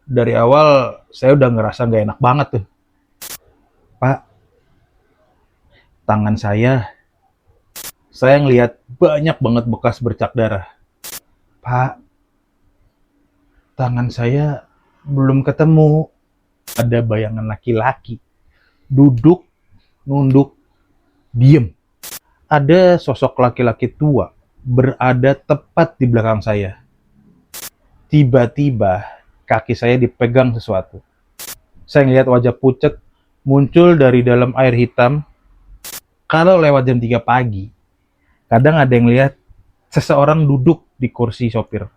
dari awal saya udah ngerasa nggak enak banget tuh. Pak, tangan saya ngelihat banyak banget bekas bercak darah. Pak, tangan saya belum ketemu. Ada bayangan laki-laki duduk, nunduk, diem. Ada sosok laki-laki tua berada tepat di belakang saya. Tiba-tiba kaki saya dipegang sesuatu. Saya ngelihat wajah pucat muncul dari dalam air hitam. Kalau lewat jam 3 pagi, kadang ada yang lihat seseorang duduk di kursi sopir.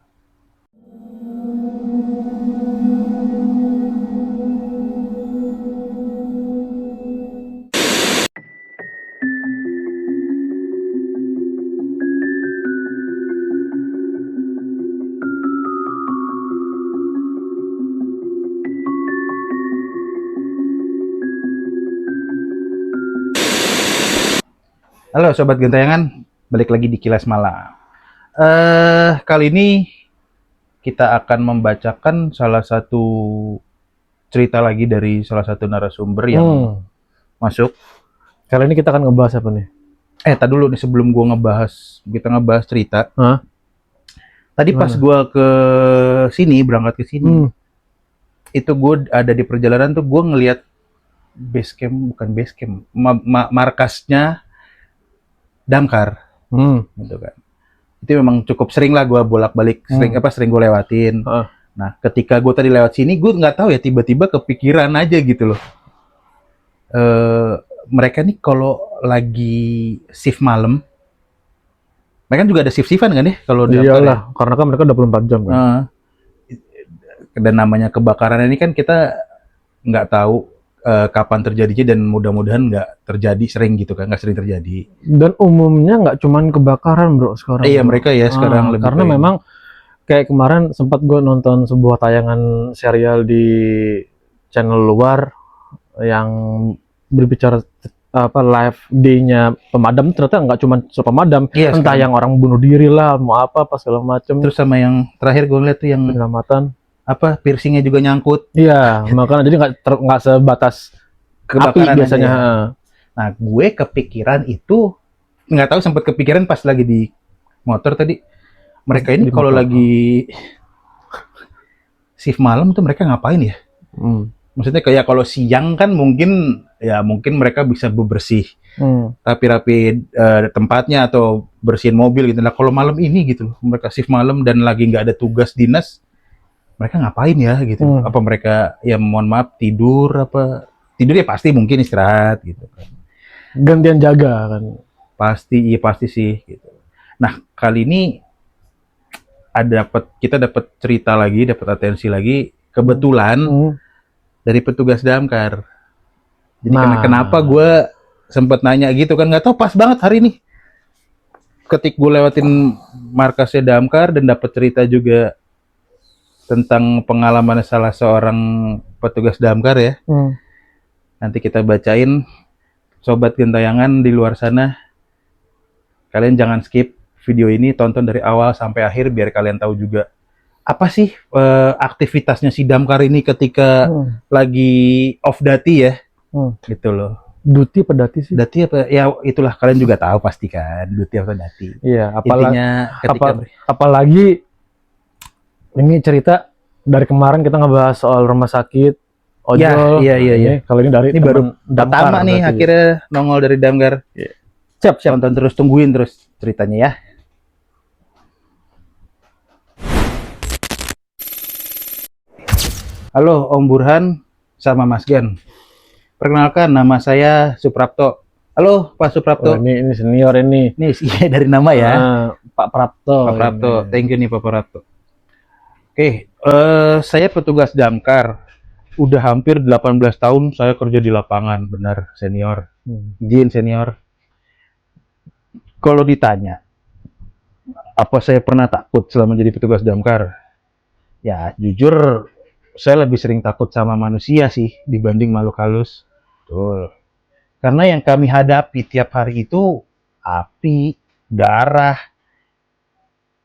Halo Sobat Gentayangan, balik lagi di Kilas Malam. Kali ini kita akan membacakan salah satu cerita lagi dari salah satu narasumber yang masuk. Kali ini kita akan ngebahas apa nih? Tadi dulu nih sebelum kita ngebahas cerita. Tadi pas Gimana? gue ke sini, berangkat ke sini, itu gue ada di perjalanan tuh gue ngelihat bukan base camp, markasnya Damkar, gitu kan. Itu memang cukup sering lah gue bolak-balik, sering gue lewatin. Nah, ketika gue tadi lewat sini, gue nggak tahu ya, tiba-tiba kepikiran aja gitu loh. Mereka nih kalau lagi shift malam, mereka juga ada shift-shiftan kan ya kalau di Damkar. Iyalah, karena kan mereka 24 jam kan. Dan namanya kebakaran ini kan kita nggak tahu kapan terjadinya, dan mudah-mudahan nggak terjadi sering gitu kan, nggak sering terjadi. Dan umumnya nggak cuman kebakaran bro sekarang. Iya, mereka ya sekarang lebih karena memang kayak kemarin sempat gue nonton sebuah tayangan serial di channel luar yang berbicara apa live day-nya pemadam, ternyata nggak cuma pemadam, Iya, entah sekarang yang orang bunuh diri lah, mau apa segala macem. Terus sama yang terakhir gue ngeliat tuh yang penyelamatan, apa, piercingnya juga nyangkut. iya, makanya jadi nggak sebatas api Kebakaran biasanya. aja ya. Nah, gue kepikiran itu, nggak tahu, sempat kepikiran pas lagi di motor tadi. Mereka ini kalau lagi shift malam tuh mereka ngapain ya? Maksudnya kayak kalau siang kan mungkin mereka bisa bebersih, rapi-rapi tempatnya atau bersihin mobil gitu. Nah, kalau malam ini gitu, mereka shift malam dan lagi nggak ada tugas dinas, mereka ngapain ya gitu? Apa mereka ya, mohon maaf, tidur ya, pasti mungkin istirahat gitu kan. Gantian jaga kan. Pasti sih gitu. Nah, kali ini kita dapat cerita lagi, dapat atensi lagi, kebetulan dari petugas damkar. Jadi kenapa gue sempat nanya gitu kan, nggak tahu, pas banget hari ini ketik gue lewatin markasnya damkar dan dapat cerita juga tentang pengalaman salah seorang petugas damkar ya. Nanti kita bacain. Sobat Gentayangan di luar sana, kalian jangan skip video ini, tonton dari awal sampai akhir biar kalian tahu juga apa sih aktivitasnya si damkar ini ketika lagi off duty ya. Gitu loh. Duty apa dati sih? Duty apa? Ya itulah, kalian juga tahu pasti kan, duty atau duty. Iya, apalagi ini cerita dari kemarin kita ngebahas soal rumah sakit ojol. Iya. Kalau ini baru pertama nih akhirnya nongol dari damkar. Siap. Tonton terus, tungguin terus ceritanya ya. Halo Om Burhan sama Mas Gan. Perkenalkan, nama saya Suprapto. Halo Pak Suprapto. Ini senior ini. Nih dari nama ya. Pak Prapto. Pak Prapto. Thank you nih Pak Prapto. Oke, saya petugas damkar. Udah hampir 18 tahun saya kerja di lapangan, benar senior. Jin senior. Kalau ditanya, apa saya pernah takut selama jadi petugas damkar? Ya, jujur saya lebih sering takut sama manusia sih dibanding makhluk halus. Betul. Karena yang kami hadapi tiap hari itu api, darah,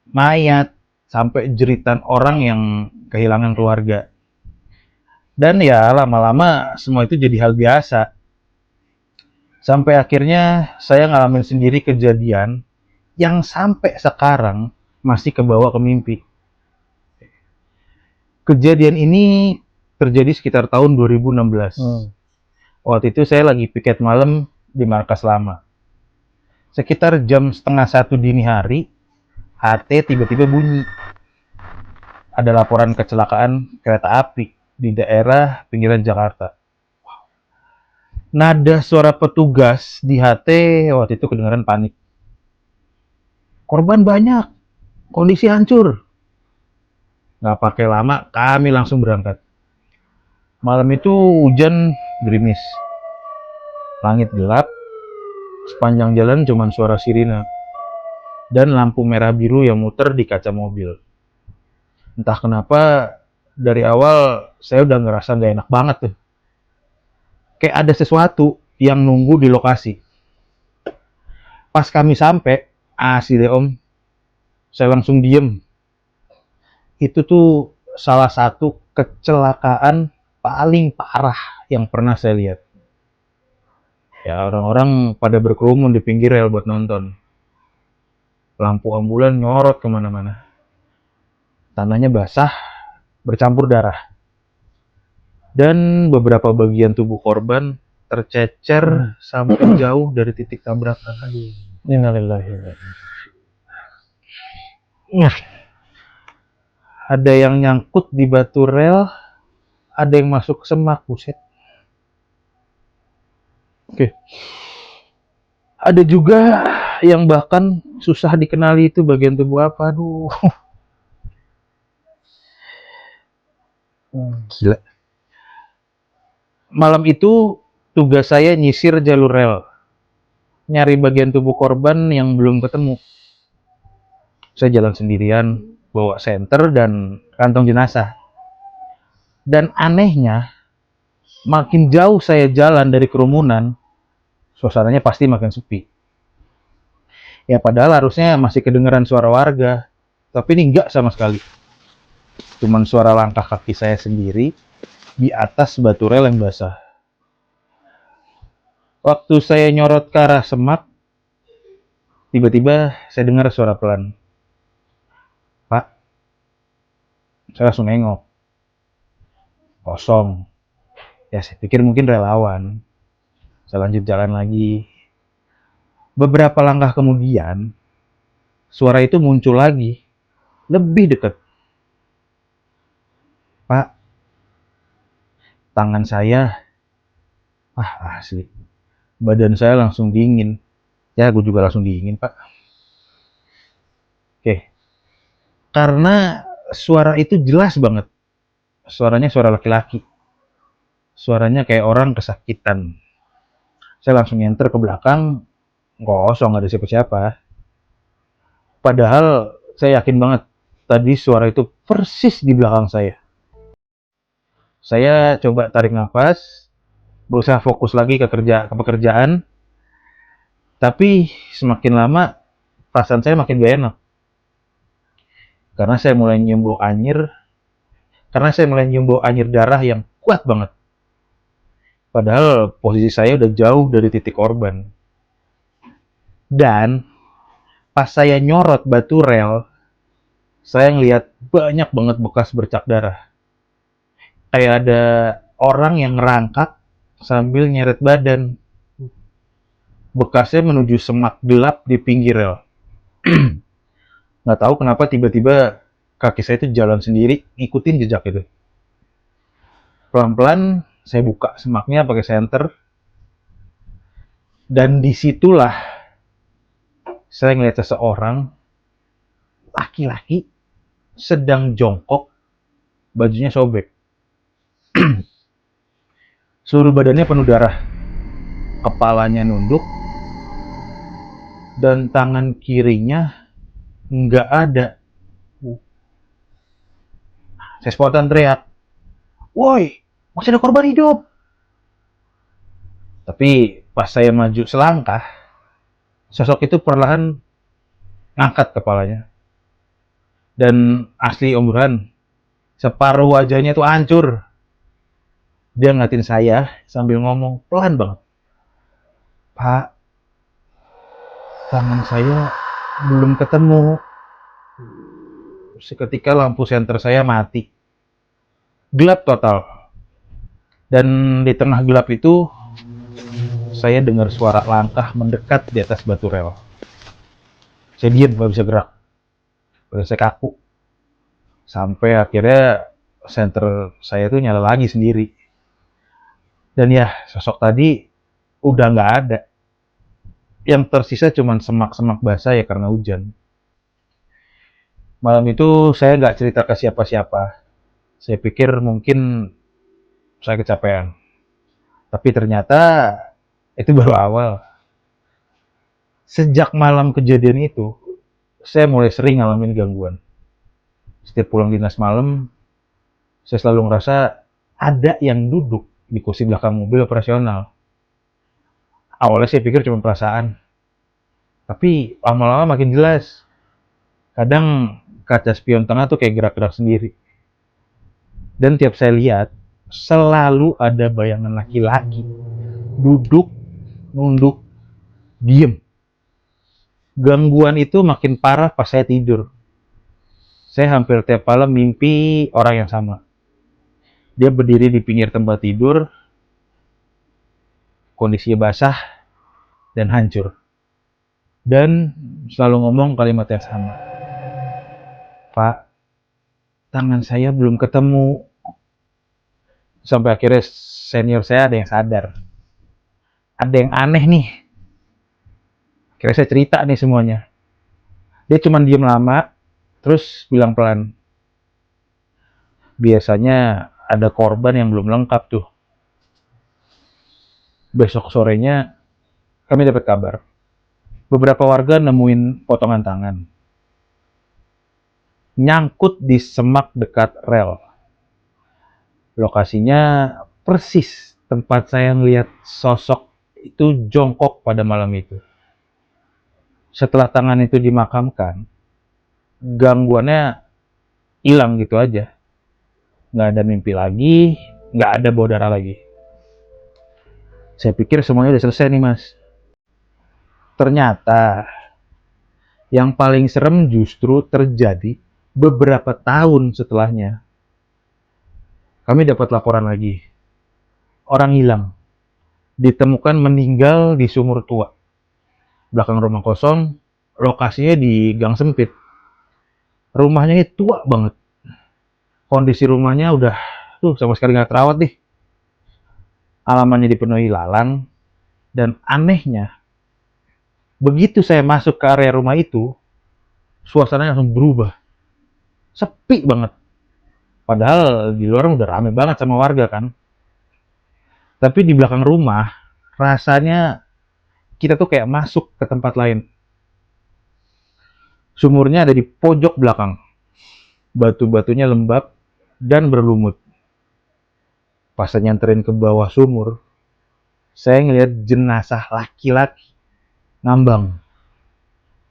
mayat, sampai jeritan orang yang kehilangan keluarga. Dan ya lama-lama semua itu jadi hal biasa. Sampai akhirnya saya ngalamin sendiri kejadian yang sampai sekarang masih kebawa ke mimpi. Kejadian ini terjadi sekitar tahun 2016. Waktu itu saya lagi piket malam di markas lama. Sekitar jam setengah 1 dini hari, HT tiba-tiba bunyi. Ada laporan kecelakaan kereta api di daerah pinggiran Jakarta. Nada suara petugas di HT waktu itu kedengaran panik. Korban banyak, kondisi hancur. Nggak pakai lama, kami langsung berangkat. Malam itu hujan gerimis. Langit gelap, sepanjang jalan cuma suara sirine. Dan lampu merah biru yang muter di kaca mobil. Entah kenapa, dari awal saya udah ngerasa nggak enak banget tuh. Kayak ada sesuatu yang nunggu di lokasi. Pas kami sampai, asli deh om, saya langsung diem. Itu tuh salah satu kecelakaan paling parah yang pernah saya lihat. Ya orang-orang pada berkerumun di pinggir rel buat nonton. Lampu ambulan nyorot kemana-mana. Tanahnya basah, bercampur darah. Dan beberapa bagian tubuh korban tercecer sampai jauh dari titik tabrakan. Innalillahi. Ada yang nyangkut di batu rel, ada yang masuk ke semak, buset. Oke. Ada juga yang bahkan susah dikenali itu bagian tubuh apa, aduh. Gila. Malam itu tugas saya nyisir jalur rel, nyari bagian tubuh korban yang belum ketemu. Saya jalan sendirian, bawa senter dan kantong jenazah. Dan anehnya, makin jauh saya jalan dari kerumunan, suasananya pasti makin sepi. Ya padahal harusnya masih kedengeran suara warga, tapi ini enggak sama sekali. Cuman suara langkah kaki saya sendiri di atas batu rel yang basah. Waktu saya nyorot ke arah semak, tiba-tiba saya dengar suara pelan. Pak, saya langsung nengok. Kosong. Ya saya pikir mungkin relawan. Saya lanjut jalan lagi. Beberapa langkah kemudian, suara itu muncul lagi, lebih dekat. Pak, tangan saya, asli, badan saya langsung dingin. Ya, gue juga langsung dingin, Pak. Oke, karena suara itu jelas banget. Suaranya suara laki-laki. Suaranya kayak orang kesakitan. Saya langsung nyenter ke belakang, kosong, nggak ada siapa-siapa. Padahal saya yakin banget, tadi suara itu persis di belakang saya. Saya coba tarik nafas, berusaha fokus lagi ke pekerjaan, tapi semakin lama perasaan saya makin gak enak. Karena saya mulai nyium bau anyir darah yang kuat banget. Padahal posisi saya udah jauh dari titik korban. Dan pas saya nyorot batu rel, saya ngeliat banyak banget bekas bercak darah. Kayak ada orang yang ngerangkak sambil nyeret badan. Bekasnya menuju semak gelap di pinggir rel. Nggak tahu kenapa tiba-tiba kaki saya itu jalan sendiri, ngikutin jejak itu. Pelan-pelan saya buka semaknya pakai senter. Dan disitulah saya ngeliat seseorang, laki-laki, sedang jongkok, bajunya sobek. Seluruh badannya penuh darah. Kepalanya nunduk, dan tangan kirinya nggak ada. Saya spontan teriak, "Woi, masih ada korban hidup!" Tapi pas saya maju selangkah, sosok itu perlahan ngangkat kepalanya. Dan asli Om Burhan, separuh wajahnya itu hancur. Dia ngeliatin saya sambil ngomong pelan banget, "Pak, tangan saya belum ketemu." Seketika lampu senter saya mati. Gelap total. Dan di tengah gelap itu, saya dengar suara langkah mendekat di atas batu rel. Saya diam, gak bisa gerak. Saya kaku. Sampai akhirnya senter saya tuh nyala lagi sendiri. Dan ya, sosok tadi udah nggak ada. Yang tersisa cuma semak-semak basah ya karena hujan. Malam itu saya nggak cerita ke siapa-siapa. Saya pikir mungkin saya kecapean. Tapi ternyata itu baru awal. Sejak malam kejadian itu, saya mulai sering ngalamin gangguan. Setiap pulang dinas malam, saya selalu ngerasa ada yang duduk di kursi belakang mobil operasional. Awalnya saya pikir cuma perasaan, tapi lama-lama makin jelas. Kadang kaca spion tengah tuh kayak gerak-gerak sendiri. Dan tiap saya lihat, selalu ada bayangan laki-laki duduk, nunduk, diem. Gangguan itu makin parah pas saya tidur. Saya hampir tiap malam mimpi orang yang sama. Dia berdiri di pinggir tempat tidur, kondisinya basah dan hancur. Dan selalu ngomong kalimat yang sama. "Pak, tangan saya belum ketemu." Sampai akhirnya senior saya ada yang sadar. Ada yang aneh nih. Akhirnya saya cerita nih semuanya. Dia cuma diem lama, terus bilang pelan, "Biasanya ada korban yang belum lengkap tuh." Besok sorenya kami dapat kabar. Beberapa warga nemuin potongan tangan. Nyangkut di semak dekat rel. Lokasinya persis tempat saya ngeliat sosok itu jongkok pada malam itu. Setelah tangan itu dimakamkan, gangguannya hilang gitu aja. Nggak ada mimpi lagi, nggak ada bawa darah lagi. Saya pikir semuanya udah selesai nih mas. Ternyata yang paling serem justru terjadi beberapa tahun setelahnya. Kami dapat laporan lagi. Orang hilang. Ditemukan meninggal di sumur tua. Belakang rumah kosong, lokasinya di gang sempit. Rumahnya ini tua banget. Kondisi rumahnya udah sama sekali nggak terawat nih. Halamannya dipenuhi lalang. Dan anehnya, begitu saya masuk ke area rumah itu, suasananya langsung berubah. Sepi banget. Padahal di luar udah rame banget sama warga kan. Tapi di belakang rumah, rasanya kita tuh kayak masuk ke tempat lain. Sumurnya ada di pojok belakang. Batu-batunya lembab dan berlumut. Pas saya nyamperin ke bawah sumur, saya ngelihat jenazah laki-laki ngambang.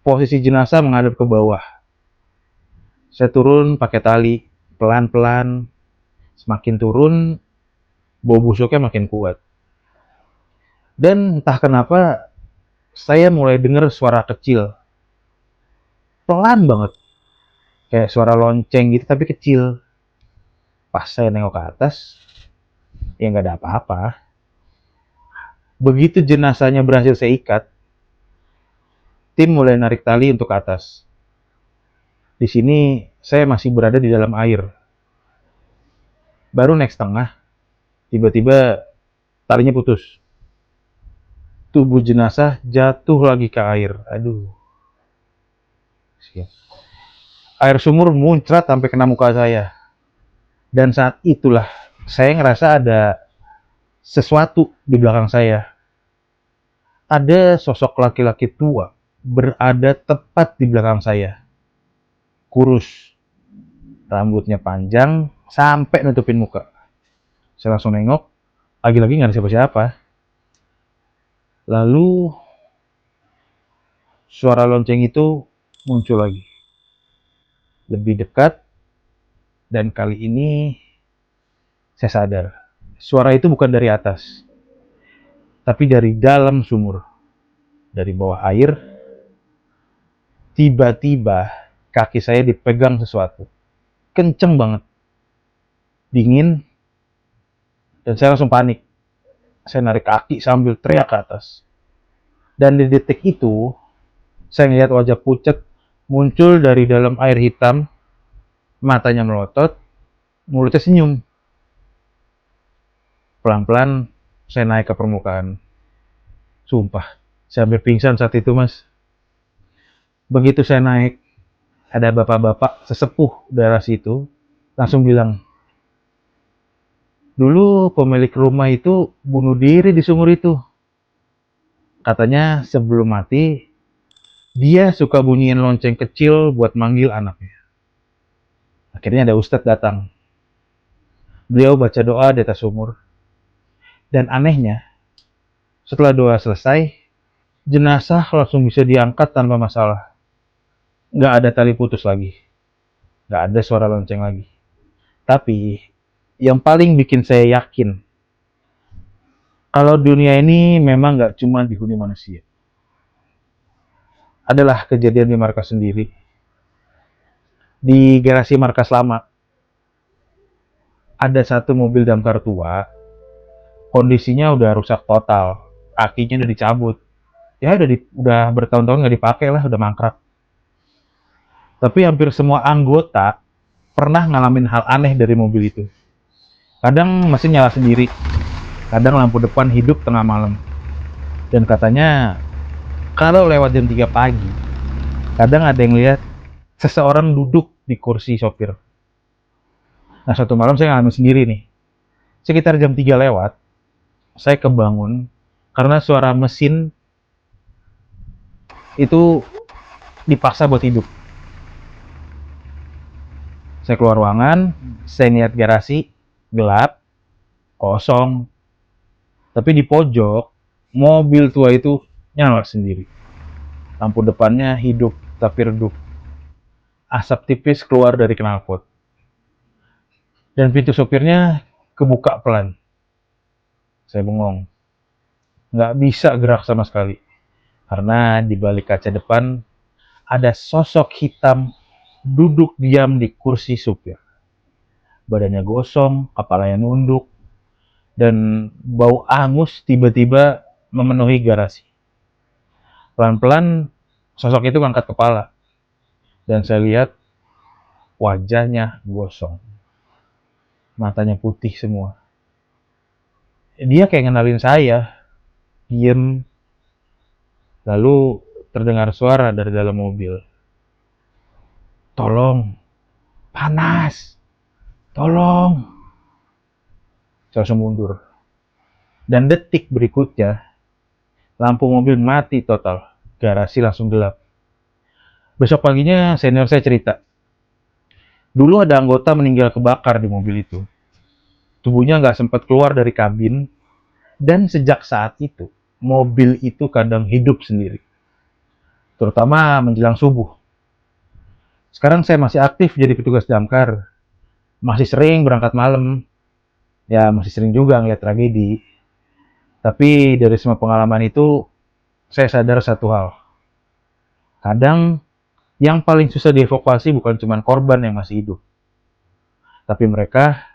Posisi jenazah menghadap ke bawah. Saya turun pakai tali, pelan-pelan. Semakin turun, bau busuknya makin kuat. Dan entah kenapa, saya mulai dengar suara kecil. Pelan banget. Kayak suara lonceng gitu, tapi kecil. Pas saya nengok ke atas, ya nggak ada apa-apa. Begitu jenazahnya berhasil saya ikat, tim mulai narik tali untuk ke atas. Di sini, saya masih berada di dalam air. Baru naik setengah, tiba-tiba talinya putus. Tubuh jenazah jatuh lagi ke air. Aduh. Air sumur muncrat sampai kena muka saya. Dan saat itulah saya ngerasa ada sesuatu di belakang saya. Ada sosok laki-laki tua berada tepat di belakang saya. Kurus. Rambutnya panjang sampai nutupin muka. Saya langsung nengok. Lagi-lagi nggak ada siapa-siapa. Lalu suara lonceng itu muncul lagi. Lebih dekat, dan kali ini saya sadar. suara itu bukan dari atas, tapi dari dalam sumur, dari bawah air. Tiba-tiba kaki saya dipegang sesuatu, kenceng banget, dingin, dan saya langsung panik. Saya narik kaki sambil teriak ke atas. Dan di detik itu, saya melihat wajah pucat muncul dari dalam air hitam, matanya melotot, mulutnya senyum. Pelan-pelan saya naik ke permukaan. Sumpah, saya hampir pingsan saat itu, Mas. Begitu saya naik, ada bapak-bapak sesepuh daerah situ langsung bilang, dulu pemilik rumah itu bunuh diri di sumur itu. Katanya sebelum mati, dia suka bunyiin lonceng kecil buat manggil anaknya. Akhirnya ada ustadz datang. Beliau baca doa di atas sumur. Dan anehnya, setelah doa selesai, jenazah langsung bisa diangkat tanpa masalah. Nggak ada tali putus lagi. Nggak ada suara lonceng lagi. Tapi, yang paling bikin saya yakin, kalau dunia ini memang nggak cuma dihuni manusia. Adalah kejadian di markas sendiri. Di garasi markas lama, ada satu mobil damkar tua, kondisinya udah rusak total. Kakinya udah dicabut. Ya udah bertahun-tahun nggak dipakai lah, udah mangkrak. Tapi hampir semua anggota pernah ngalamin hal aneh dari mobil itu. Kadang mesin nyala sendiri, kadang lampu depan hidup tengah malam. Dan katanya, kalau lewat jam 3 pagi, kadang ada yang lihat seseorang duduk di kursi sopir. Nah, suatu malam saya ngalamin sendiri nih. Sekitar jam 3 lewat, saya kebangun karena suara mesin itu dipaksa buat hidup. Saya keluar ruangan, saya lihat garasi, gelap, kosong. Tapi di pojok, mobil tua itu nyala sendiri. Lampu depannya hidup tapi redup. Asap tipis keluar dari knalpot. Dan pintu sopirnya kebuka pelan. Saya bengong. Nggak bisa gerak sama sekali. Karena di balik kaca depan ada sosok hitam duduk diam di kursi supir. Badannya gosong, kepalanya nunduk, dan bau angus tiba-tiba memenuhi garasi. Pelan-pelan sosok itu ngangkat kepala. Dan saya lihat wajahnya gosong. Matanya putih semua. Dia kayak ngenalin saya. Diem. Lalu terdengar suara dari dalam mobil. Tolong. Panas. Tolong. Saya langsung mundur. Dan detik berikutnya, lampu mobil mati total. Garasi langsung gelap. Besok paginya senior saya cerita. Dulu ada anggota meninggal kebakar di mobil itu. Tubuhnya nggak sempat keluar dari kabin. Dan sejak saat itu, mobil itu kadang hidup sendiri. Terutama menjelang subuh. Sekarang saya masih aktif jadi petugas damkar. Masih sering berangkat malam. Ya masih sering juga ngeliat tragedi. Tapi dari semua pengalaman itu, saya sadar satu hal. Kadang yang paling susah dievakuasi bukan cuma korban yang masih hidup. Tapi mereka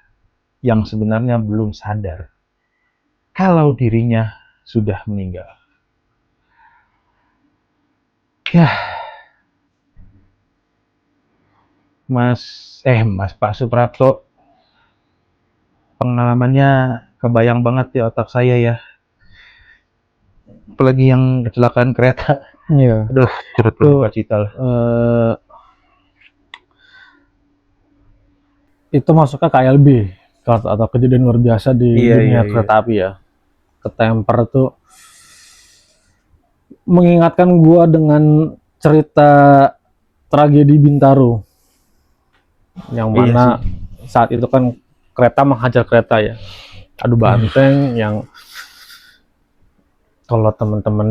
yang sebenarnya belum sadar kalau dirinya sudah meninggal. Ya, Mas Pak Suprapto, pengalamannya kebayang banget di otak saya ya. Apalagi yang kecelakaan kereta. Iya. Aduh, turut berduka cita lah. Itu masuknya KLB atau kejadian luar biasa di dunia kereta api ya. Ketemper tuh mengingatkan gua dengan cerita tragedi Bintaro yang mana saat itu kan kereta menghajar kereta ya, adu banteng. Yang kalau teman-teman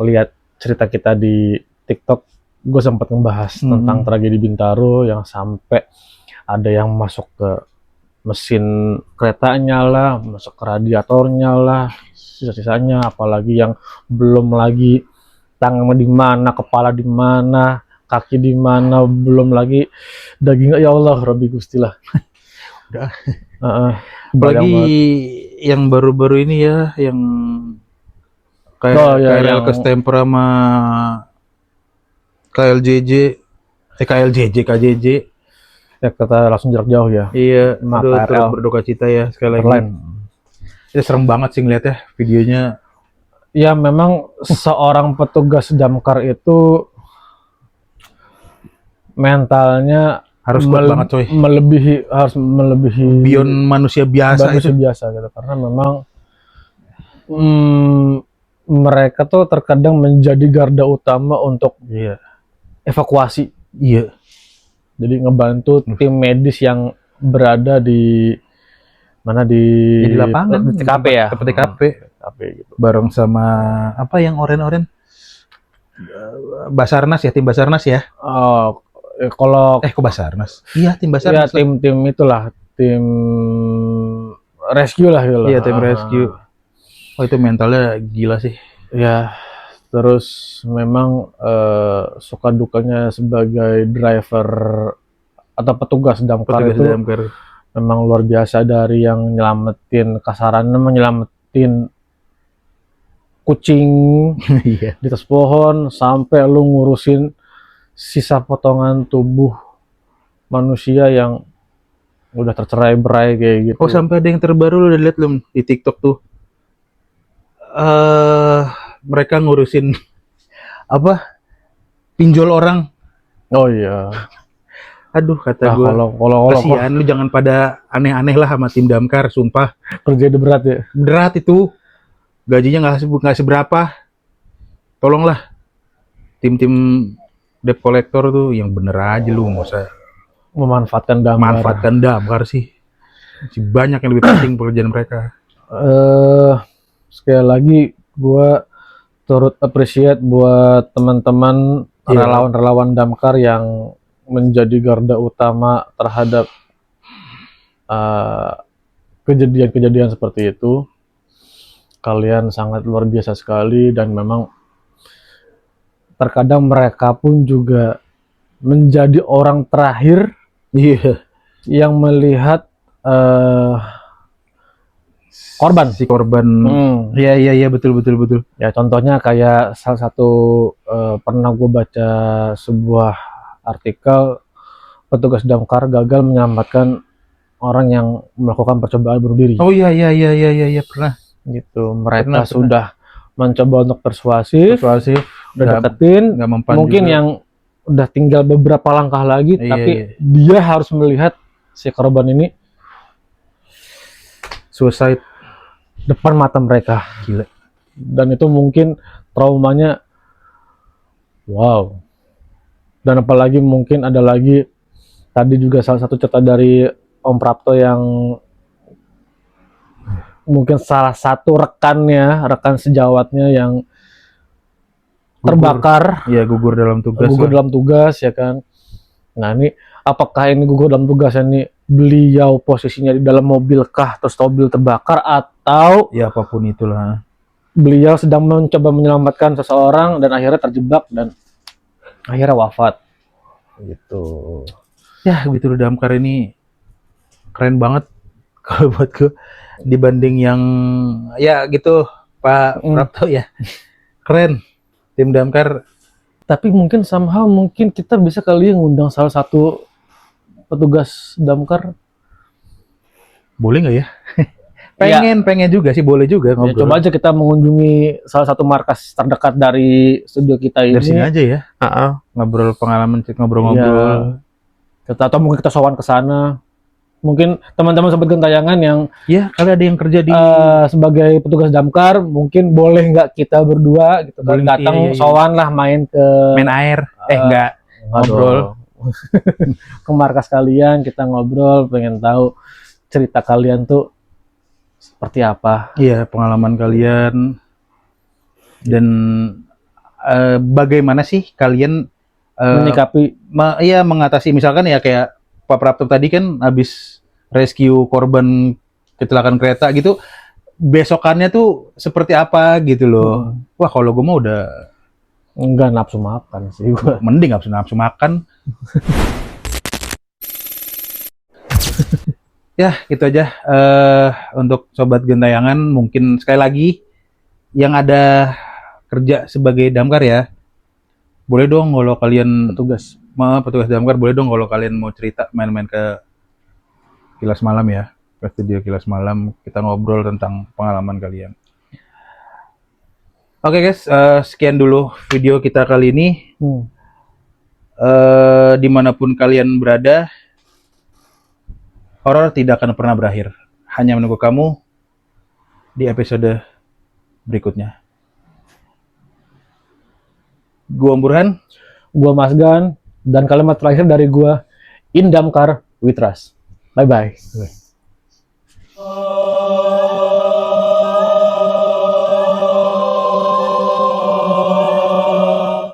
lihat cerita kita di TikTok, gue sempat ngebahas tentang tragedi Bintaro yang sampai ada yang masuk ke mesin keretanya lah, masuk radiatornya lah, sisa-sisanya, apalagi yang belum lagi tangan di mana, kepala di mana, kaki di mana, belum lagi daging. Ya Allah, Rabbi Gusti lah. Udah. Bayang Apalagi banget. yang baru-baru ini ya, yang kayak Oh, ya, KRL yang- Kestemper sama KJJ. Ya kita langsung jarak jauh ya. Iya, Sama aduh, KRL. turut berduka cita ya sekali lagi. Airline. Ya serem banget sih ngeliat ya videonya. Ya memang seorang petugas damkar itu mentalnya Harus kuat banget coy. harus melebihi Beyond manusia biasa manusia itu. biasa gitu, karena memang mereka tuh terkadang menjadi garda utama untuk Iya. evakuasi. Iya. Jadi ngebantu tim medis yang berada di mana, di Di lapangan, di TKP ya. Tempat TKP. TKP gitu. Bareng sama apa yang oren-oren? Basarnas ya, tim Basarnas ya. Oh, kalau Kok Basarnas? Iya, tim ya Basarnas. lah. tim itulah, tim rescue lah gitu. Iya, tim rescue. Oh, itu mentalnya gila sih. Ya, terus memang suka dukanya sebagai driver atau petugas damkar Petugas itu damkar. memang luar biasa, dari yang nyelamatin, kasarannya nyelamatin kucing Iya. di atas pohon, sampai lu ngurusin sisa potongan tubuh manusia yang udah tercerai-berai kayak gitu. Oh, sampai ada yang terbaru lu udah lihat belum di TikTok tuh? Mereka ngurusin apa? Pinjol orang. Oh iya. Aduh, kata Nah, gue. kalau Kasihan lu, jangan pada aneh-aneh lah sama tim damkar, sumpah. kerja itu berat ya. Berat itu. Gajinya nggak seberapa. Tolonglah tim-tim debt collector tuh yang bener aja lu, nggak usah Memanfaatkan damkar. manfaatkan damkar sih. Masih banyak yang lebih penting pekerjaan mereka. Sekali lagi gue turut appreciate buat teman-teman Iya. relawan-relawan damkar yang menjadi garda utama terhadap kejadian-kejadian seperti itu. Kalian sangat luar biasa sekali, dan memang terkadang mereka pun juga menjadi orang terakhir Iya. yang melihat korban. Si korban. Iya, betul. Ya contohnya kayak salah satu pernah gue baca sebuah artikel, petugas damkar gagal menyelamatkan orang yang melakukan percobaan bunuh diri. Oh iya, pernah. Gitu. Mereka Pernah. sudah mencoba untuk persuasif, Persuasif, udah deketin, nggak mempan mungkin juga. yang udah tinggal beberapa langkah lagi, Iya, tapi iya. dia harus melihat si korban ini Suicide. depan mata mereka. Gila. Dan itu mungkin traumanya wow. Dan apalagi mungkin ada lagi tadi juga salah satu cerita dari Om Prapto yang mungkin salah satu rekan sejawatnya yang terbakar, Iya, gugur dalam tugas. gugur lah. dalam tugas ya kan. Nah ini apakah ini gugur dalam tugas ini beliau posisinya di dalam mobil kah, terus mobil terbakar, atau Ya apapun itulah. beliau sedang mencoba menyelamatkan seseorang dan akhirnya terjebak dan akhirnya wafat gitu. Ya gitu loh, damkar ini keren banget kalau buatku dibanding yang ya gitu Pak Prapto ya. Keren tim damkar. Tapi mungkin somehow mungkin kita bisa kali ya ngundang salah satu petugas damkar. Boleh nggak ya? Ya. pengen juga sih, boleh juga Ya, ngobrol. coba aja kita mengunjungi salah satu markas terdekat dari studio kita ini. Dari sini aja ya. Ngobrol pengalaman, ngobrol-ngobrol. Ya, atau mungkin kita sowan ke sana. Mungkin teman-teman sobat Gentayangan yang Ya, kalau ada yang kerja di sebagai petugas damkar, mungkin boleh nggak kita berdua gitu kan, Boleh, datang iya. sowan lah, main ke main air. Enggak. Ngobrol. ke markas kalian, kita ngobrol, pengen tahu cerita kalian tuh seperti apa. Iya, pengalaman kalian. Dan bagaimana sih kalian Menyikapi mengatasi, misalkan ya kayak Pak Prapto tadi kan habis rescue korban kecelakaan kereta gitu, besokannya tuh seperti apa gitu loh. Wah, kalau gue mah udah Enggak nafsu makan sih gue. mending nafsu makan. Ya, gitu aja. Untuk Sobat Gentayangan, mungkin sekali lagi yang ada kerja sebagai damkar ya, boleh dong kalau kalian petugas damkar, boleh dong kalau kalian mau cerita main-main ke Kilas Malam ya, ke studio Kilas Malam, kita ngobrol tentang pengalaman kalian. Oke guys, sekian dulu video kita kali ini. Dimanapun kalian berada, horor tidak akan pernah berakhir. Hanya menunggu kamu di episode berikutnya. Gua Burhan, Gua Mas Gan, dan kalimat terakhir dari gua, in damkar we trust. Bye bye.